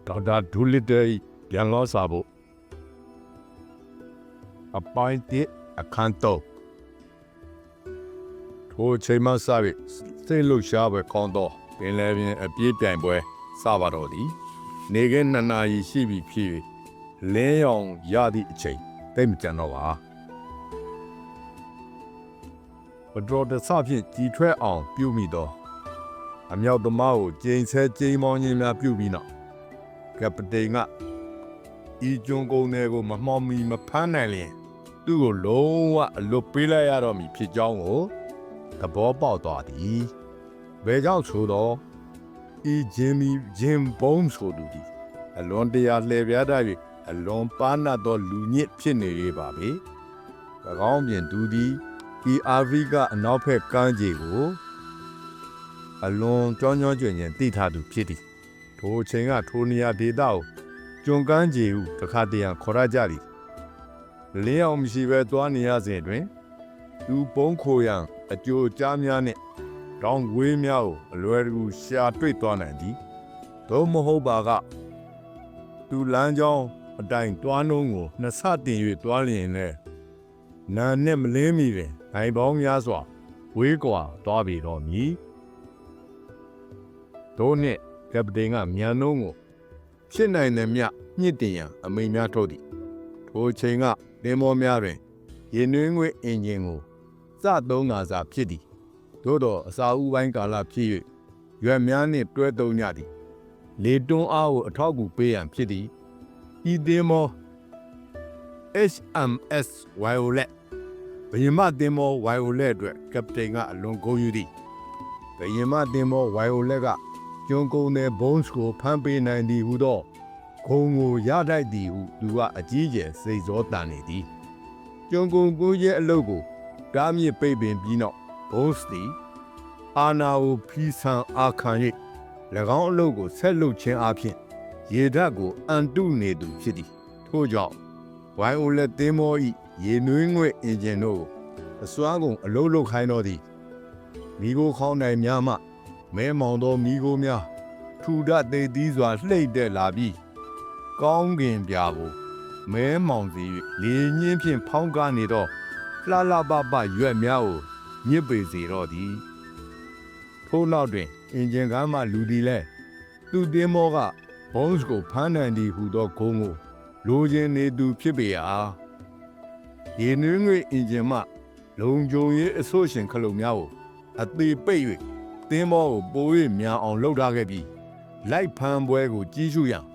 ဒေါက်တာဒူလီတဲပြန်လောစာဖို့အပိုင်းတစ်အခန်းတော့ထိုချိန်မှစပြီးစိတ်လှုပ်ရှားပွဲကောင်းတော့ပင်လယ်ပြင်အပြေးပြိုင်ပွဲစပါတော့သည်နေကဲ2 နာရီရှိပြီဖြစ်၍လင်းရောင်ရသည့်အချိန်တိတ်မကြံတော့ပါဘဒရဒဆဖြင့်ကြီးထွဲအောင်ပြုမိတော့အမြောက်သမားကိုကျိန်ဆဲကျိန်မောင်းခြင်းများပြုပြီးနောက်ကပတိန်ကဤကျွန်းကုန်းတွေကိုမမှောင်မီမဖမ်းနိုင်လျင်သူ့ကိုလုံးဝအလွတ်ပေးလိုက်ရတော့မည်ဖြစ်ကြောင်းကိုသဘောပေါက်သွားသည်ဘယ်ကြောင့်ဆိုတော့ဤဂျင်ဘုံဆိုသူသည်အလွန်တရာလှည့်ပြားတတ်၍အလွန်ပါနတ်သောလူညစ်ဖြစ်နေရပါပဲ၎င်းပြင်သူသည်ဤအာဖရိကအနောက်ဘက်ကမ်းခြေကိုအလွန်ကြောကျွံ့သိထားသူဖြစ်သည်ထိုအချိန်ကထိုနေရာဒေသကိုကျွန်းကမ်းခြေဟုတစ်ခါတရံခေါ်ရကြသည်လင်းအောင်မရှိပဲသွားနေရစဉ်တွင်သူပုံးခိုရန်အကျိုးကြားများနှင့်တောင်ဝေးများကိုအလွယ်တကူရှာတွေ့သွားနိုင်သည်သို့မဟုတ်ပါကသူလမ်းကြောင်းအတိုင်းတွားနှုံးကိုနှစ်ဆတင်၍တွားလျင်လည်းနာနဲ့မလင်းမီပင်နိုင်ပေါင်းများစွာဝေးကွာသွားပြီတော့မည်တို့နှင့်ကပတိန်ကမြန်နှုံးကိုဖြစ်နိုင်သည်မြညှစ်တင်ရန်အမိန့်များထုတ်သည်ထိုချိန်ကသင်္ဘောများတွင်ရေနွေးငွေ့အင်ဂျင်ကိုစသုံးတာစာဖြစ်သည်သို့တော့အစာဥပိုင်းကာလဖြစ်၍ရွက်များနှင့်တွဲသုံးကြသည်လေတွန်းအားကိုအထောက်အကူပေးရန်ဖြစ်သည်ဤသင်္ဘော HMS Violet ဘယင်မသင်္ဘော Violet အတွက်ကပတိန်ကအလွန်ဂုဏ်ယူသည်ဘယင်မသင်္ဘော Violet ကကျွန်းကုန်းတဲ့ဘုံစ်ကိုဖမ်းပေးနိုင်သည်ဟုသောဂုံကိုရထိုက်သည်ဟုသူကအကြီးကျယ်စိတ်စောတန်နေသည်ကျွန်းကုန်းကိုရဲ့အလုပ်ကိုတားမြစ်ပိတ်ပင်ပြီးနောက်ဘုံစ်သည်အာနာကိုဖီဆန်အာခံ၍၎င်းအလုပ်ကိုဆက်လုပ်ခြင်းအပြင်ရေဓာတ်ကိုအန်တုနေသူဖြစ်သည်ထို့ကြောင့်ဝိုင်အိုလက်သင်းမော၏ရေနွေးငွေ့အင်ဂျင်တို့အစွမ်းကုန်အလုပ်လုပ်ခိုင်းတော်သည်မိโกခေါင်းနိုင်များမှမဲမောင်သောမိโกများထူဓာတ်သေးသီးစွာလှိမ့်တက်လာပြီးကောင်းကင်ပြာကိုမဲမောင်စေ၍လေညင်းဖြင့်ဖောင်းကားနေတော့လှလှပပရွက်များကိုညစ်ပေစေတော့သည်ထို့နောက်တွင်အင်ဂျင်ကားမှလူသည်လဲသူသင်းမောကဘုံစ်ကိုဖမ်းနိုင်သည်ဟုသောဂုံကိုလိုချင်နေသူဖြစ်ပေရာရေနွေးငွေ့အင်ဂျင်မှလုံခြုံရေးအဆို့ရှင်ခလုတ်များကိုအသေးပိတ်၍သင်းမောကိုပို၍မြန်အောင်လှုပ်ထားခဲ့ပြီးလိုက်ဖမ်းပွဲကိုကြီးစုရန်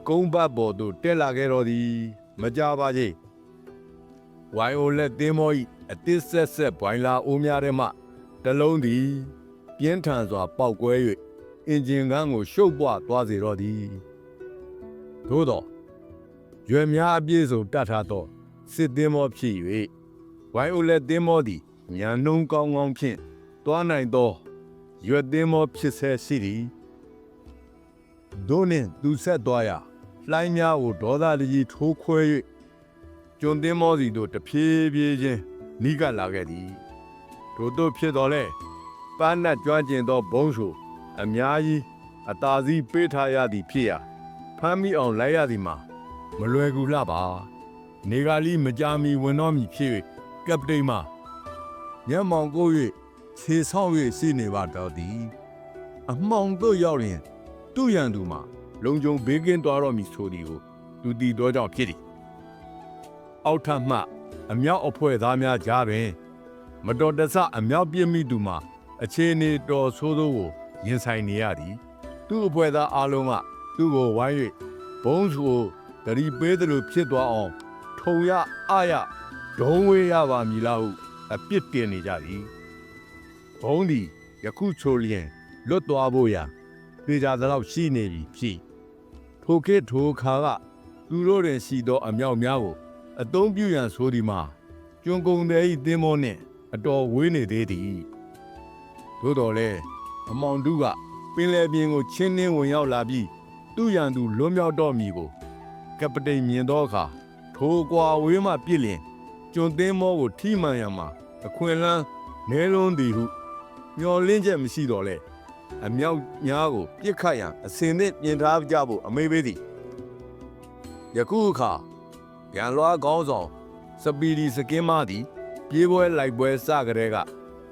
ကုန်းဘတ်ပေါ်သို့တက်လာခဲ့တော်သည်မကြပါချေဝိုင်အိုလက်သင်းမော၏အသစ်ဆက်ဘွိုင်လာအိုးများထဲမှတလုံးသည်ပြင်းထန်စွာပေါက်ကွဲ၍အင်ဂျင်ကန်းကိုရှုပ်ပွားသွားစေတော့သည်သို့သောရွယ်များအပြည့်စုံတတ်ထားသောစစ်သင်းမောဖြစ်၍ဝိုင်အိုလက်သင်းမောသည်မြန်နှုံးကောင်းကောင်းဖြင့်သွားနိုင်သောရွက်သင်းမောဖြစ်ဆဲရှိသည်တို့နှင့်သူဆက်သွားရာလှိုင်းများကိုဒေါသတကြီးထိုးခွဲ၍ကျွန်းသင်းမောစီတို့တဖြည်းဖြည်းချင်းနီးကပ်လာခဲ့သည်တို့ဖြစ်တော်လဲပန်းနတ်ကျွမ်းကျင်သောဘုံဆိုအများကြီးအသာစီးပေးထားရသည်ဖြစ်ရာဖမ်းမိအောင်လိုက်ရသည်မှာမလွယ်ကူလှပါနေကလေးမကြာမီဝင်တော်မူဖြစ်၍ကပတိန်မှညမောင်ကို၍ခြေဆောက်၍ရှိနေပါတော့သည်အမှောင်သို့ရောက်ရင်သူ့ရန်သူမှာလုံခြုံဘေးကင်းသွားတော်မူဆိုသည်ကိုသူတည်သောကြောင့်ဖြစ်သည်အောက်ထပ်မှအမြောက်အဖွဲ့သားများကြားတွင်မတော်တဆအမြောက်ပြစ်မိသူမှာအခြေအနေတော်ဆိုးသောကိုရင်ဆိုင်နေရသည်သူ့အဖွဲ့သားအလုံးကသူ့ကိုဝိုင်း၍ဘုံစုကိုတရီပေးသလိုဖြစ်သွားအောင်ထုံရအရဒုံးဝေးရပါမည်လားဟုအပြစ်တင်နေကြသည်ဘုံသည်ယခုချိုလျင်လွတ်သွားဖို့ရာပြေကြသလောက်ရှိနေပြီဖြစ်ထိုခေတ်ထိုခါကသူတို့တွင်ရှိသောအမြောက်များကိုအသုံးပြုရန်ဆိုသည်မှာကျွန်းကုန်းသည်သင်းမောနှင့်အတော်ဝေးနေသေးသည်သို့တော်လည်းအမောင်တုကပင်လယ်ပြင်ကိုချင်းနှင်းဝင်ရောက်လာပြီးသူ့ရန်သူလွတ်မြောက်တော်မူကိုကပတိန်မြင်သောအခါထိုကွာဝေးမှပြစ်လျင်ကျွန်းသင်းမောကိုထိမှန်ရန်မှာအခွင့်အလမ်းနဲလွန်းသည်ဟုမျော်လင့်ချက်မရှိတော့လဲ အမြောက်များကိုပြစ်ခတ်ရန်အစင်သင့်ပြင်ထားကြဖို့အမိန့်ပေးသည်ယခုအခါရန်လွှားကောင်းဆောင်စပီဒီစကင်းမသည်ပြေးပွဲလိုက်ပွဲစကြတဲ့က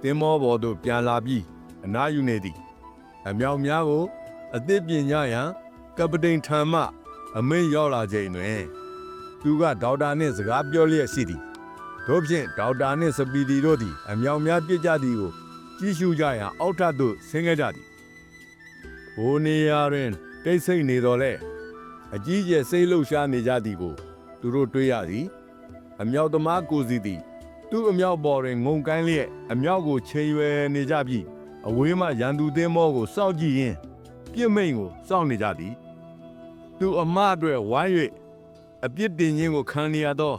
တင်းမောပေါ်သို့ပြန်လာပြီးအနားယူနေသည်အမြောက်များကိုအသစ်ပြင်ကြရန်ကပတိန်ထံမှအမိန့်ရောက်လာချိန်တွင်သူကဒေါက်တာနှင့်စကားပြောလျက်ရှိသည်တို့ဖြင့်ဒေါက်တာနှင့်စပီဒီတို့သည်အမြောက်များပြစ်ကြသည်ကိုကြည့်ရှုကြရန်အောက်ထပ်သို့ဆင်းခဲ့ကြသည်ဘိုးနေရာတွင်တိတ်ဆိတ်နေတော်လဲအကြီးကျယ်စိတ်လှုပ်ရှားနေကြသည်ကိုသူတို့တွေ့ရသည်အမြောက်သမားကိုစီသည်သူ့အမြောက်ပေါ်တွင်ငုံကိုင်းလျက်အမြောက်ကိုချိန်ရွယ်နေကြပြီးအဝေးမှရန်သူသင်းမောကိုစောင့်ကြည့်ရင်းပြစ်မိန်ကိုစောင့်နေကြသည်သူအမအတွက်ဝိုင်း၍အပြစ်တင်ခြင်းကိုခံရသော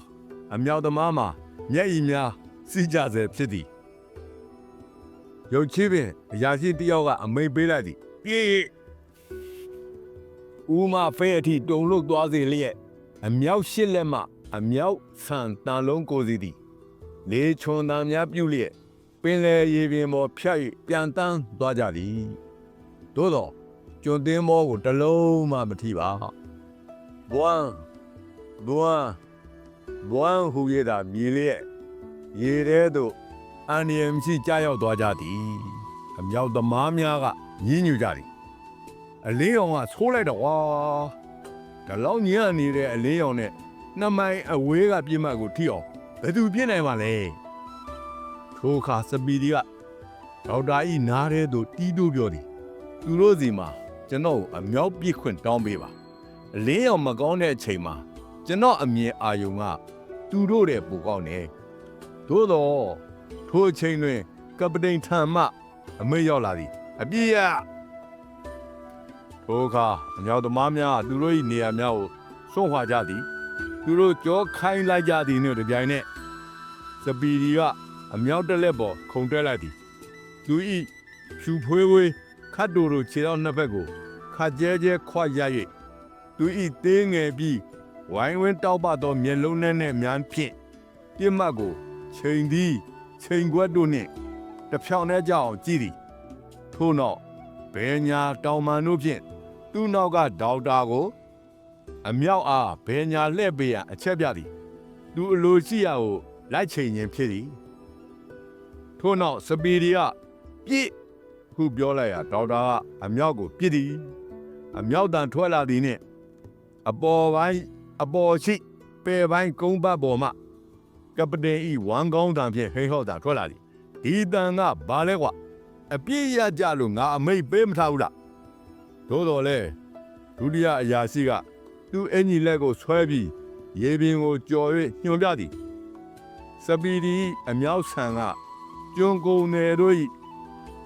အမြောက်သမားမှာမျက်ရည်များစီးကြစေဖြစ်သည်ရုပ်ချပင်အရာရှိတယောက်ကအမိန့်ပေးလိုက်သည်ပြေးဦးမဖဲအထိတုံလို့သွားစေလျက်အမြောက်ရှစ်လက်မှအမြောက်ဆန်တန်လုံးကိုစီသည်လေချွန်တန်များပြုတ်လျက်ပင်လေရေပြင်ပေါ်ဖြတ်၍ပြန်တန်းသွားကြသည်သို့တော့ကျွန်းသင်းမောကိုတလုံးမှမထိပါဘွမ်ဟူရတာမြည်လျက်ရေထဲသို့အန်ရမရှိကြားရောက်သွားကြသည်အမြောက်သမားများကညှဉ်းညူကြသည်အလင်းရောင်ကဆိုးလိုက်တော့ဝါဒါလောက်ညံ့နေတဲ့အလင်းရောင်နဲ့နှစ်မိုင်အဝေးကပြစ်မှတ်ကိုထိအောင်ဘယ်သူပြစ်နိုင်ပါလဲထိုအခါစပီဒီကဒေါက်တာဤနားထဲသို့တီးတိုးပြောသည်သူတို့စီမှာကျွန်တော်အမြောက်ပြစ်ခွင့်တောင်းပေးပါအလင်းရောင်မကောင်းတဲ့အချိန်မှာကျွန်တော်အမြင်အာရုံကသူတို့တဲ့ပူကောင်းတယ်သို့တော့ထိုအချိန်တွင်ကပတိန်ထံမှအမိန့်ရောက်လာသည်အပြည့်ရထိုအခါအမြောက်သမားများသူတို့၏နေရာများကိုစွန့်ခွာကြသည်သူတို့ကြောခိုင်းလိုက်ကြသည်နှင့်တပြိုင်နက်စပီဒီကအမြောက်တစ်လက်ပေါ်ခုန်တက်လိုက်သည်သူ၏ဖြူဖွေးဖွေးခတ်တူတို့ခြေထောက်နှစ်ဖက်ကိုခါကျဲကျဲခွာရ၍သူ၏သေးငယ်ပြီးဝိုင်းဝန်းတောက်ပသောမျက်လုံးနဲ့များဖြင့်ပြစ်မှတ်ကိုချိန်သည်ချိန်ခွက်တို့နှင့်တဖြောင်နဲ့ကြအောင်ကြည့်သည်ထို့နောက်ဘယ်ညာတောင်မှန်တို့ဖြင့်သူ့နောက်ကဒေါက်တာကိုအမြောက်အားဘယ်ညာလှည့်ပေးရန်အချက်ပြသည်သူအလိုရှိရာကိုလိုက်ချိန်ခြင်းဖြစ်သည်ထို့နောက်စပီဒီကပြစ်ဟုပြောလိုက်ရာဒေါက်တာကအမြောက်ကိုပြစ်သည်အမြောက်တန်ထွက်လာသည်နှင့်အပေါ်ရှိပယ်ပိုင်းကုန်းဘတ်ပေါ်မှကပတိန်ဤဝမ်းကောင်းတန်ဖြင့်ဟိဟော့တာထွက်လာသည်ဒီတန်ကဘာလဲကွာအပြည့်ရကြလို့ငါအမိတ်ပေးမထားဘူးလားသို့တော်လဲဒုတိယအရာရှိကသူ့အင်ကြီးလက်ကိုဆွဲပြီးရေပြင်ကိုကြော်၍ညွှန်ပြသည်စပီဒီအမြောက်ဆန်ကကျွန်းကုန်နယ်တို့၏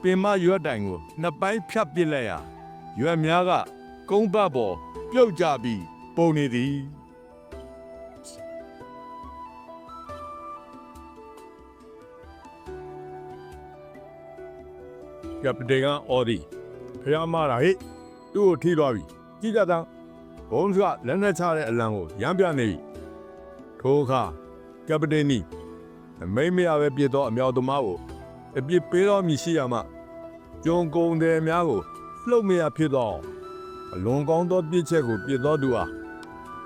ပင်မရွက်တိုင်ကိုနှစ်ပိုင်းဖြတ်ပစ်လိုက်ရာရွက်များကကုန်းဘတ်ပေါ်ပြုတ်ကြပြီးပုံနေသည်ကပတိန်ကအော်ဒီဖျားမလာဟိသူ့ကိုထိသွားပြီကြည့်ကြသားဘုံစကလက်နဲ့ချတဲ့အလံကိုရမ်းပြနေပြီထိုအခါကပတိန်နီအမိမ့်မရပဲပြစ်သောအမြောက်သမားကိုအပြစ်ပေးတော်မူရှိရမှကျွန်းကုန်တယ်များကိုလှုပ်မရဖြစ်သောအလွန်ကောင်းသောပြစ်ချက်ကိုပြစ်သောသူအား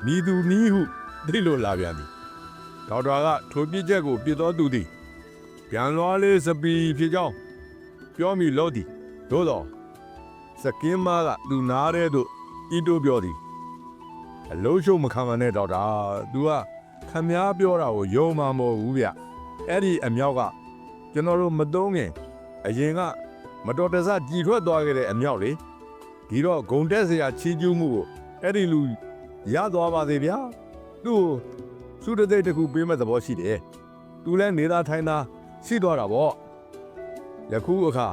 မိသူနီးဟုသိလို့လာပြန်သည်ဒေါက်တာကထိုပြစ်ချက်ကိုပြစ်သောသူသည်ပြန်လွှားလေးစပီဖြစ်ကြောင်းပြောမိလို့သည်သို့တော့စကင်းမကသူနားတဲ့သို့ဤတို့ပြောသည်အလုံးရှုံမခံမနဲ့ဒေါက်တာသူကခမည်းပြောတာကိုယုံမှာမဟုတ်ဘူးဗျအဲ့ဒီအမြောက်ကကျွန်တော်တို့မသုံးခင်အရင်ကမတော်တဆကြည်ထွက်သွားခဲ့တဲ့အမြောက်လေဒီတော့ဂုံတက်စရာချီးကျူးမှုကိုအဲ့ဒီလူရသွားပါသေးဗျာသူ့စုတသိက်တစ်ခုပေးမဲ့သဘောရှိတယ်သူလည်းနေသားထိုင်သားရှိသွားတာပေါ့ယခုအခါ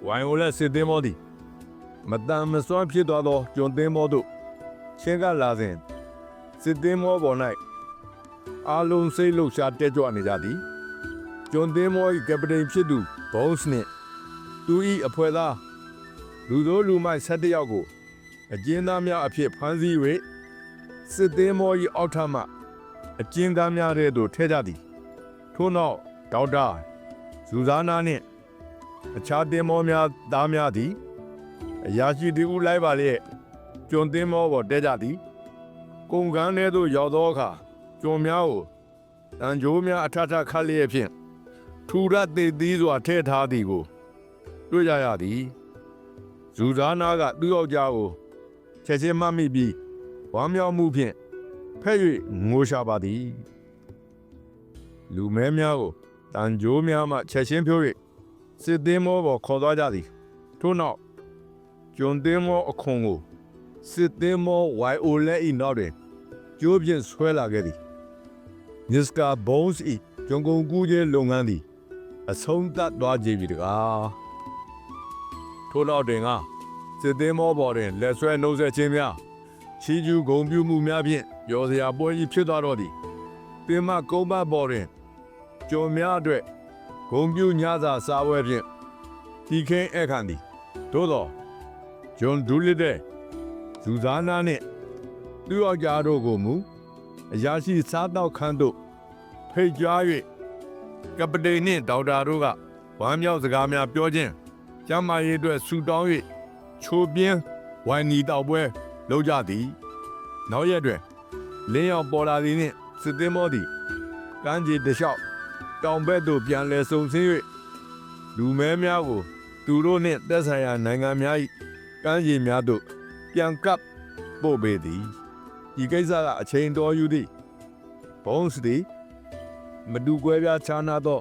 ဝိုင်ယိုလက်စစ်သင်းမောသည်မတန်မစွမ်းဖြစ်သွားသောကျွန်းသင်းမောတို့ချင်းကလာစဉ်စစ်သင်းမောပေါ်၌အားလုံးစိတ်လှုပ်ရှားတက်ကြွနေကြသည်ကျွန်းသင်းမော၏ကပတိန်ဖြစ်သူဘုံစ်နှင့်သူ၏အဖွဲ့သားလူတို့လူမိုက်17ယောက်ကိုအကျဉ်းသားများအဖြစ်ဖမ်းဆီး၍စစ်သင်းမော၏အောက်ထပ်မှအကျဉ်းသားများထဲသို့ထည့်ကြသည်ထို့နောက်ဒေါက်တာဇူဇာနာနှင့် အခြားတင်မောများသားများသည်အရာရှိတီဦးလိုက်ပါလျက်ကျွန်တင်မောပေါ်တဲကြသည်ကုန်ကန်းထဲသို့ရောက်သောအခါကျွန်များကိုတန်ကြိုးများအထထခတ်လျက်ဖြင့်ထူရသေးသေးစွာထည့်ထားသည်ကိုတွေ့ကြရသည်ဇူဇာနာကသူ့ယောက်ျားကိုချက်ချင်းမှတ်မိပြီးဝမ်းမြောက်မှုဖြင့်ဖဲ့၍ငိုရှာပါသည်လူမဲများကိုတန်ကြိုးများမှချက်ချင်းဖြိုး၍စစ်သင်းမောပေါ်ခေါ်သွားကြသည်ထို့နောက်ကျွန်သင်းမောအခွန်ကိုစစ်သင်းမောဝိုင်အိုလက်၏နောက်တွင်ကျိုးဖြင့်ဆွဲလာခဲ့သည်မစ္စတာဘုန်းစ်၏ကျွန်ကုန်ကူးခြင်းလုပ်ငန်းသည်အဆုံးသတ်သွားကြပြီတကားထို့နောက်တွင်ကစစ်သင်းမောပေါ်တွင်လက်ဆွဲနှုတ်ဆက်ခြင်းများချီးကျူးဂုဏ်ပြုမှုများဖြင့်ပျော်စရာပွဲကြီးဖြစ်သွားတော့သည်ပင်မကုန်းမပေါ်တွင်ကျွန်များအတွက်ဂုဏ်ပြုညစာစားပွဲဖြင့်တီခင်းအခမ်းသည်သို့သောဂျွန်ဒူလီတဲ့ဇူဇာနာနှင့်သူ့ယောက်ျားတို့ကိုမူအရာရှိစားတောက်ခန်းသို့ဖိတ်ကြား၍ကပတိန်နှင့်ဒေါက်တာတို့ကဝမ်းမြောက်စကားများပြောခြင်းကျမ်းမာရေးအတွက်ဆုတောင်း၍ချိုပြင်းဝိုင်နီတောက်ပွဲလုပ်ကြသည်နောက်ရက်တွင်လင်းရောက်ပေါ်လာသည်နှင့်စစ်သင်းမောသည်ကမ်းခြေတစ်လျှောက်တောင်ဘက်သို့ပြန်လည်ဆုံဆင်း၍လူမဲများကိုသူတို့နှင့်သက်ဆိုင်ရာနိုင်ငံများ၏ကမ်းခြေများသို့ပြန်ကပ်ပို့ပေးသည်ဒီကိစ္စကအချိန်တော်ယူသည်ဘုန်းစသည်မတူကွဲပြားခြားနားသော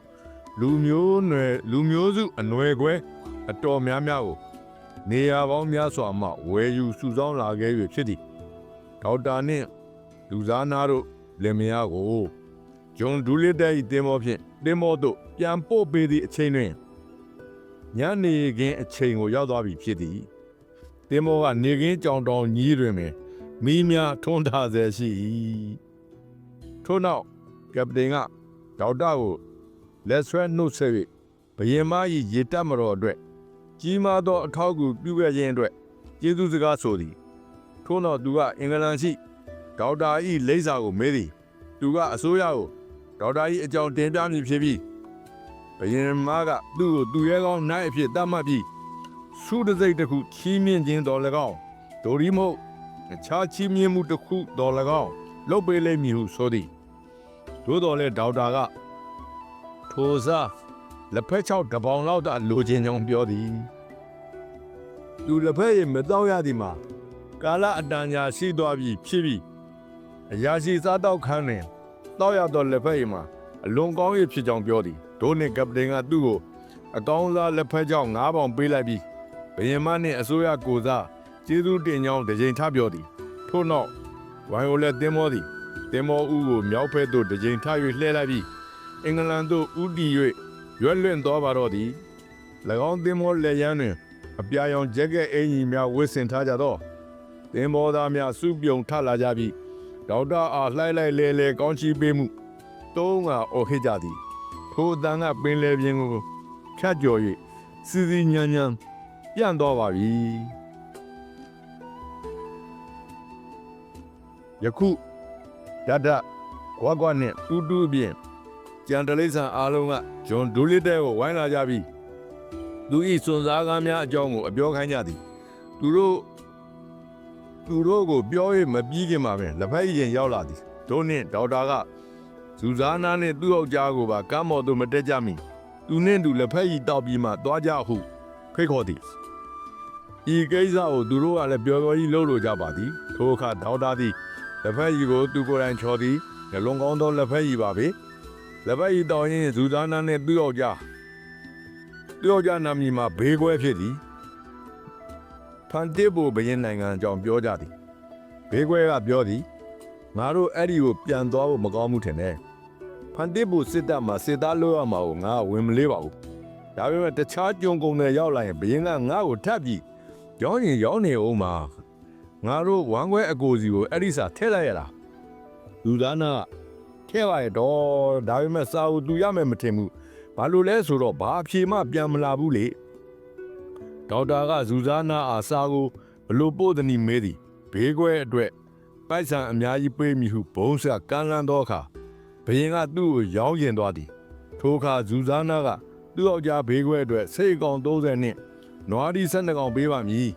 လူမျိုးစုအနွယ်ခွဲအတော်များများကိုနေရာပေါင်းများစွာမှဝယ်ယူစုဆောင်းလာခဲ့၍ဖြစ်သည်ဒေါက်တာနှင့်လူစားနာတို့လင်မယားကိုဂျွန်ဒူလီတဲ့တင်မောဖြင့်တင်မောသို့ပြန်ပို့ပေးသည့်အချိန်တွင်ညနေခင်းအချိန်ကိုရောက်သွားပြီဖြစ်သည်တင်မောကနေခင်းကြောင်တောင်ကြီးတွင်ပင်မီးများထွန်းထားဆဲရှိ၏ထို့နောက်ကပတိန်ကဒေါက်တာကိုလက်ဆွဲနှုတ်ဆက်၍ဘယင်မ၏ရေတပ်မတော်အတွက်ကြီးမားသောအထောက်အကူပြုခဲ့ခြင်းအတွက်ကျေးဇူးစကားဆိုသည်ထို့နောက်သူကအင်္ဂလန်ရှိဒေါက်တာ၏လိပ်စာကိုမေးသည်သူကအစိုးရကိုဒေါက်တာ၏အကြောင်းတင်ပြမည်ဖြစ်ပြီးဘယင်မကသူ့ကိုသူရဲကောင်းနိုင်အဖြစ်သတ်မှတ်ပြီးစုတစိတ်တစ်ခုချီးမြှင့်ခြင်းတော်၎င်းဒိုရီမဟုတ်အခြားချီးမြှင့်မှုတစ်ခုတော်၎င်းလုပ်ပေးလိမ့်မည်ဟုဆိုသည်သို့တော်လည်းဒေါက်တာကထိုစားလက်ဖက်ချောက်တစ်ပေါင်လောက်သာလိုချင်ကြောင်းပြောသည်သူလက်ဖက်ရည်မတော့ရသည်မှာကာလအတန်ကြာရှိသွားပြီဖြစ်ပြီးအရာရှိစားတော့ခန်းတွင်တောက်ရသောလက်ဖက်ရည်မှာအလွန်ကောင်းရဖြစ်ကြောင်းပြောသည်ဒိုနှင့်ကပတိန်ကသူ့ကိုအကောင်းစားလက်ဖက်ချောက်9ပေါင်ပေးလိုက်ပြီးဘယင်မနှင့်အစိုးရကိုစားကျေးဇူးတင်ကြောင်းတစ်ကြိမ်ထပြောသည်ထို့နောက်ဝိုင်ယိုလက်တင်မောသည်တင်မောဦးကိုမြောက်ဖက်သို့တစ်ကြိမ်ထ၍လှည့်လိုက်ပြီးအင်္ဂလန်သို့ဦးတည်၍ရွက်လွင့်သွားပါတော့သည်၎င်းတင်မောလက်ရန်တွင်အပြာရောင်ဂျက်ကက်အင်ကြီးများဝတ်ဆင်ထားကြသောတင်မောသားများစုပြုံထလာကြပြီးဒေါက်တာအားလှိုက်လိုက်လဲကောင်းချီးပေးမှုသုံးကအော်ဟစ်ကြသည်ထိုအတန်ကပင်လယ်ပြင်ကိုဖြတ်ကျော်၍စီစီညံညံပြန့်သွားပါပြီယခုဒတ်ကွာကွာနှင့်တူအပြင်ကျန်တလိဆန်အားလုံးကဂျွန်ဒူလီတဲ့ကိုဝိုင်းလာကြပြီးသူ၏စွန်စားကားများအကြောင်းကိုအပြောခိုင်းကြသည်သူတို့ကိုပြော၍မပြီးခင်မှာပင်လက်ဖက်ရည်ရောက်လာသည်တို့နှင့်ဒေါက်တာကဇူဇာနာနှင့်သူ့ယောက်ျားကိုပါကမ်းမော်သို့မတက်ကြမီသူနှင့်သူလက်ဖက်ရည်တောက်ပြီးမှသွားကြဟုဖိတ်ခေါ်သည်ဤကိစ္စကိုသူတို့ကလည်းပျော်ပျော်ကြီးလှုပ်လို့ကြပါသည်ထိုအခါဒေါက်တာသည်လက်ဖက်ရည်ကိုသူကိုယ်တိုင်ချော်သည်နှလုံးကောင်းသောလက်ဖက်ရည်ပါပဲလက်ဖက်ရည်တောက်ရင်းဇူဇာနာနှင့်သူ့ယောက်ျားနာမည်မှာဘေးခွဲဖြစ်သည်ဖန်တစ်ဘိုဘရင်နိုင်ငံအကြောင်းပြောကြသည်ဘေးခွဲကပြောသည်ငါတို့အဲ့ဒီကိုပြန်သွားဖို့မကောင်းဘူးထင်တယ်ဖန်တစ်ဘိုစစ်တပ်မှာစစ်သားလို့ရမှာကိုငါဝင်မလေးပါဘူးဒါပေမဲ့တခြားကြုံကုန်တွေရောက်လာရင်ဘရင်ကငါ့ကိုထပ်ပြီးရောင်းရင်ရောင်းနေအောင်မှာငါတို့ဝမ်းခွဲအကိုစီကိုအဲ့ဒီစာထည့်လိုက်ရလားလူသားနာထဲပါရတော့ဒါပေမဲ့စာကိုသူရမယ်မထင်ဘူးဘာလို့လဲဆိုတော့ဘာအဖြေမှပြန်မလာဘူးလေဒေါက်တာကဇူဇာနာအားစာကိုဘလို့ပို့သည်နည်းမေးသည်ဘေးခွဲအတွက်ပိုက်ဆံအများကြီးပေးမိဟုဘုံဆကမ်းလန်းသောအခါဘယင်ကသူ့ကိုရောင်းရင်သွားသည်ထိုအခါဇူဇာနာက သူ့ယောက်ျားဘေးခွဲအတွက်စိတ်အကောင်30နဲ့နွားဒီ12ကောင်ပေးပါမည်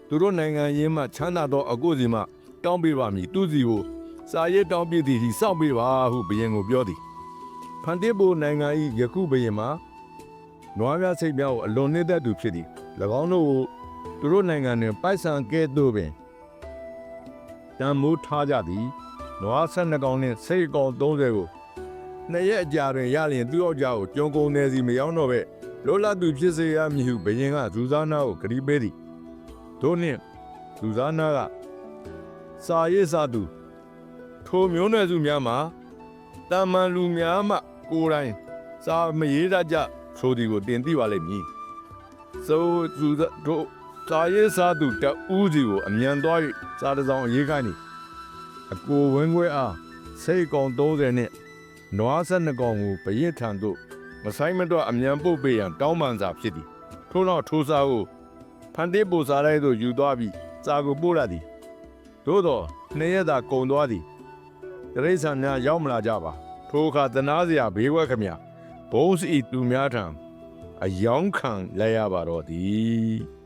သူတို့နိုင်ငံရင်းမှချမ်းသာသောအကိုစီမှတောင်းပေးပါမည်သူစီကိုစာရေးတောင်းပြသည်စောင့်ပေးပါဟုဘုရင်ကိုပြောသည်ဖန်တေးဘိုနိုင်ငံ၏ယခုဘုရင်မှာနွားများစိတ်များကိုအလွန်နှိမ့်သက်သူဖြစ်သည်၎င်းတို့ကိုသူတို့နိုင်ငံတွင်ပိုက်ဆံကဲ့သို့ပင်တန်မိုးထားကြသည်နွား12ကောင်နှင့်စိတ်အကောင်30ကိုနှစ်ရက်အကြာတွင်ရလျင်သူ့ယောက်ျားကိုကျွန်းကုန်းထဲစီမရောက်တော့ပဲလောလတ်သူဖြစ်စေရမည်ဟုဘုရင်ကဇူဇာနာကိုဂရီးပေးသည်တို့နှင့်ဇူဇာနာကစာရေးစာသူထိုမျိုးနွယ်စုများမှာတာမန်လူများမှကိုယ်တိုင်စာမရေးတတ်ကြဆိုသည်ကိုတင်သိပါလိမ့်မည်ဆိုဇူဇာတို့စာရေးစာသူတဦးစီကိုအမြန်သွား၍စာတစ်စောင်ရေးခိုင်းသည်အကိုဝင်းခွဲအားစိတ်ကောင်30နှင့်နွား12ကောင်ကိုဘရင်ထံသို့မဆိုင်မတော့အမြန်ပို့ပေးရန်တောင်းပန်စာဖြစ်သည်ထို့နောက်ထိုစာကိုဖန်တေးပို့စာတိုင်းသို့ယူသွားပြီးစာကိုပို့ရသည်သို့တော့နှစ်ရက်သာကုန်သွားသည်တရိษံများရောက်မလာကြပါထိုအခါတနာစရာဘေးခွဲခမဘုံစီသူများထံအယောင်းခံလဲရပါတော့သည်